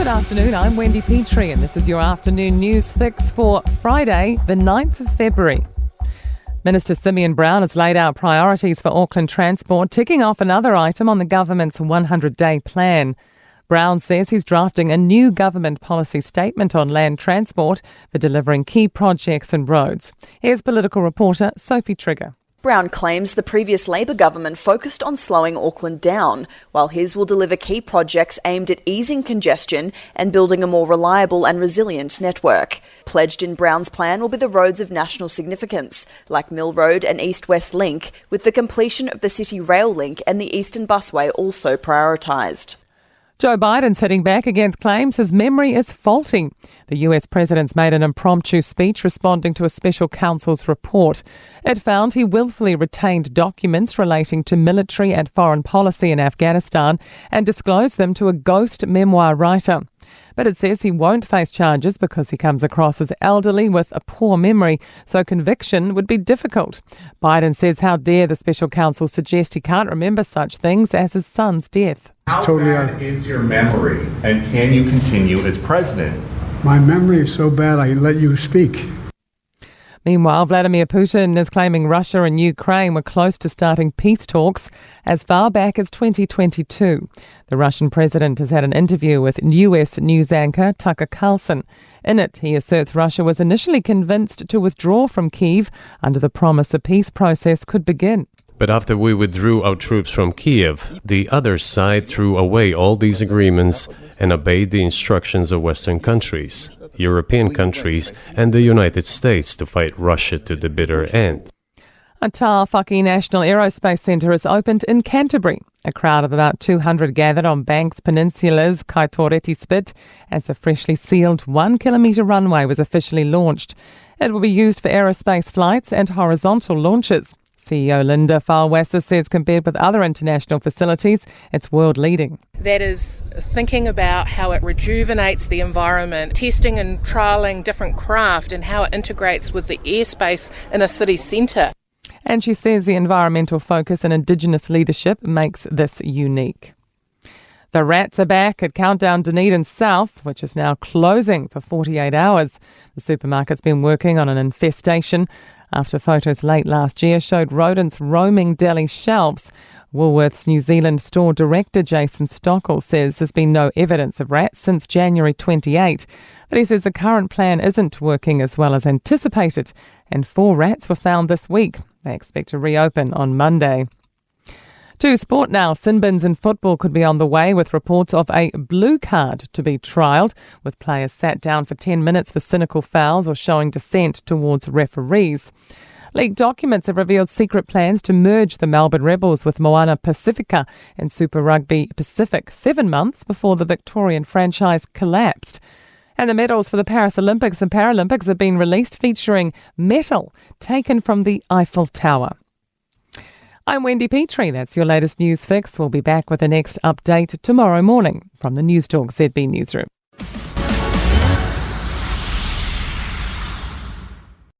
Good afternoon, I'm Wendy Petrie and this is your afternoon news fix for Friday, the 9th of February. Minister Simeon Brown has laid out priorities for Auckland Transport, ticking off another item on the government's 100-day plan. Brown says he's drafting a new government policy statement on land transport for delivering key projects and roads. Here's political reporter Sophie Trigger. Brown claims the previous Labour government focused on slowing Auckland down, while his will deliver key projects aimed at easing congestion and building a more reliable and resilient network. Pledged in Brown's plan will be the roads of national significance, like Mill Road and East-West Link, with the completion of the City Rail Link and the Eastern Busway also prioritised. Joe Biden's hitting back against claims his memory is faulty. The US president's made an impromptu speech responding to a special counsel's report. It found he willfully retained documents relating to military and foreign policy in Afghanistan and disclosed them to a ghost memoir writer. But it says he won't face charges because he comes across as elderly with a poor memory, so conviction would be difficult. Biden says how dare the special counsel suggest he can't remember such things as his son's death. How bad is your memory, and can you continue as president? My memory is so bad I let you speak. Meanwhile, Vladimir Putin is claiming Russia and Ukraine were close to starting peace talks as far back as 2022. The Russian president has had an interview with US news anchor Tucker Carlson. In it, he asserts Russia was initially convinced to withdraw from Kyiv under the promise a peace process could begin. But after we withdrew our troops from Kiev, the other side threw away all these agreements and obeyed the instructions of Western countries, European countries and the United States to fight Russia to the bitter end. A Tāwhaki National Aerospace Centre is opened in Canterbury. A crowd of about 200 gathered on Banks Peninsula's Kaitoreti Spit as the freshly sealed 1-kilometre runway was officially launched. It will be used for aerospace flights and horizontal launches. CEO Linda Falwasser says compared with other international facilities, it's world-leading. That is thinking about how it rejuvenates the environment, testing and trialling different craft and how it integrates with the airspace in a city centre. And she says the environmental focus and Indigenous leadership makes this unique. The rats are back at Countdown Dunedin South, which is now closing for 48 hours. The supermarket's been working on an infestation after photos late last year showed rodents roaming deli shelves. Woolworths New Zealand store director Jason Stockel says there's been no evidence of rats since January 28. But he says the current plan isn't working as well as anticipated, and 4 rats were found this week. They expect to reopen on Monday. To sport now, sin bins in football could be on the way with reports of a blue card to be trialled, with players sat down for 10 minutes for cynical fouls or showing dissent towards referees. Leaked documents have revealed secret plans to merge the Melbourne Rebels with Moana Pacifica and Super Rugby Pacific 7 months before the Victorian franchise collapsed. And the medals for the Paris Olympics and Paralympics have been released featuring metal taken from the Eiffel Tower. I'm Wendy Petrie. That's your latest news fix. We'll be back with the next update tomorrow morning from the Newstalk ZB newsroom.